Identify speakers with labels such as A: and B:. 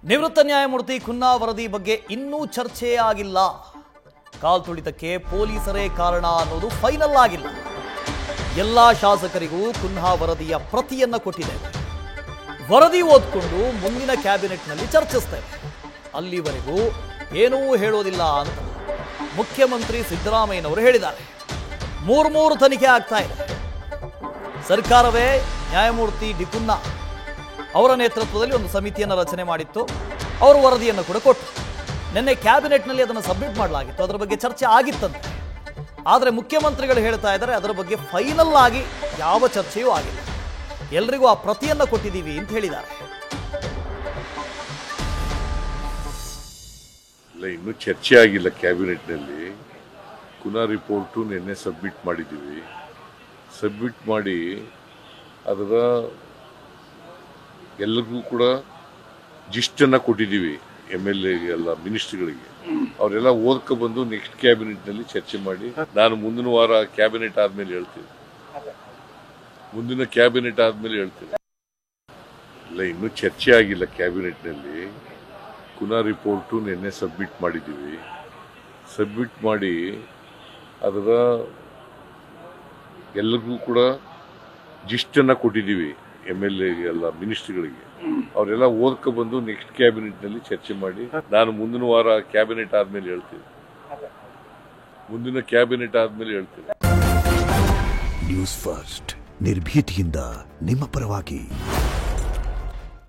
A: ನಿವೃತ್ತ ನ್ಯಾಯಮೂರ್ತಿ ಖುನ್ನಾ ವರದಿ ಬಗ್ಗೆ ಇನ್ನೂ ಚರ್ಚೆ ಆಗಿಲ್ಲ. ಕಾಲ್ತುಳಿತಕ್ಕೆ ಪೊಲೀಸರೇ ಕಾರಣ ಅನ್ನೋದು ಫೈನಲ್ ಆಗಿಲ್ಲ. ಎಲ್ಲ ಶಾಸಕರಿಗೂ ಖುನ್ನಾ ವರದಿಯ ಪ್ರತಿಯನ್ನ ಕೊಟ್ಟಿದ್ದೇವೆ. ವರದಿ ಓದ್ಕೊಂಡು ಮುಂದಿನ ಕ್ಯಾಬಿನೆಟ್ನಲ್ಲಿ ಚರ್ಚಿಸ್ತೇವೆ. ಅಲ್ಲಿವರೆಗೂ ಏನೂ ಹೇಳೋದಿಲ್ಲ ಅಂತ ಮುಖ್ಯಮಂತ್ರಿ ಸಿದ್ದರಾಮಯ್ಯನವರು ಹೇಳಿದ್ದಾರೆ. ಮೂರು ತನಿಖೆ ಆಗ್ತಾ ಇದೆ. ಸರ್ಕಾರವೇ ನ್ಯಾಯಮೂರ್ತಿ ಡಿ ಖುನ್ನಾ ಅವರ ನೇತೃತ್ವದಲ್ಲಿ ಒಂದು ಸಮಿತಿಯನ್ನು ರಚನೆ ಮಾಡಿತ್ತು. ಅವರು ವರದಿಯನ್ನು ಕೂಡ ಕೊಟ್ಟರು. ನಿನ್ನೆ ಕ್ಯಾಬಿನೆಟ್ನಲ್ಲಿ ಅದನ್ನು ಸಬ್ಮಿಟ್ ಮಾಡಲಾಗಿತ್ತು. ಅದರ ಬಗ್ಗೆ ಚರ್ಚೆ ಆಗಿತ್ತಂತೆ. ಆದರೆ ಮುಖ್ಯಮಂತ್ರಿಗಳು ಹೇಳ್ತಾ ಇದ್ದಾರೆ ಅದರ ಬಗ್ಗೆ ಫೈನಲ್ ಆಗಿ ಯಾವ ಚರ್ಚೆಯೂ ಆಗಿಲ್ಲ. ಎಲ್ರಿಗೂ ಆ ಪ್ರತಿಯನ್ನು ಕೊಟ್ಟಿದ್ದೀವಿ ಅಂತ ಹೇಳಿದ್ದಾರೆ.
B: ಇನ್ನೂ ಚರ್ಚೆ ಆಗಿಲ್ಲ. ಕ್ಯಾಬಿನೆಟ್ನಲ್ಲಿ ಖುನ್ನಾ ರಿಪೋರ್ಟು ನಿನ್ನೆ ಸಬ್ಮಿಟ್ ಮಾಡಿದ್ದೀವಿ. ಸಬ್ಮಿಟ್ ಮಾಡಿ ಅದರ ಎಲ್ಲರಿಗೂ ಕೂಡ ಜಿಸ್ಟನ್ನು ಕೊಟ್ಟಿದ್ದೀವಿ. MLA ಎಲ್ಲ ಮಿನಿಸ್ಟ್ರಿಗಳಿಗೆ. ಅವರೆಲ್ಲ ಓದ್ಕೊ ಬಂದು ನೆಕ್ಸ್ಟ್ ಕ್ಯಾಬಿನೆಟ್ನಲ್ಲಿ ಚರ್ಚೆ ಮಾಡಿ ನಾನು ಮುಂದಿನ ವಾರ ಕ್ಯಾಬಿನೆಟ್ ಆದಮೇಲೆ ಹೇಳ್ತೀನಿ. ಮುಂದಿನ ಕ್ಯಾಬಿನೆಟ್ ಆದಮೇಲೆ ಹೇಳ್ತೀನಿ. ಇಲ್ಲ, ಇನ್ನೂ ಚರ್ಚೆ ಆಗಿಲ್ಲ. ಕ್ಯಾಬಿನೆಟ್ನಲ್ಲಿ ಖುನ್ನಾ ರಿಪೋರ್ಟು ನಿನ್ನೆ ಸಬ್ಮಿಟ್ ಮಾಡಿದ್ದೀವಿ. ಸಬ್ಮಿಟ್ ಮಾಡಿ ಅದರ ಎಲ್ಲರಿಗೂ ಕೂಡ ಜಿಸ್ಟನ್ನು ಕೊಟ್ಟಿದ್ದೀವಿ. MLA ಎಲ್ಲ ಮಿನಿಸ್ಟ್ರಿಗಳಿಗೆ. ಅವರೆಲ್ಲ ಓದ್ಕೊ ಬಂದು ನೆಕ್ಸ್ಟ್ ಕ್ಯಾಬಿನೆಟ್ನಲ್ಲಿ ಚರ್ಚೆ ಮಾಡಿ ನಾನು ಮುಂದಿನ ವಾರ ಕ್ಯಾಬಿನೆಟ್ ಆದಮೇಲೆ ಹೇಳ್ತೀನಿ. ಮುಂದಿನ ಕ್ಯಾಬಿನೆಟ್ ಆದಮೇಲೆ ಹೇಳ್ತೀನಿ.
C: ನ್ಯೂಸ್ ಫಸ್ಟ್ ನಿರ್ಭೀತಿಯಿಂದ ನಿಮ್ಮ ಪರವಾಗಿ.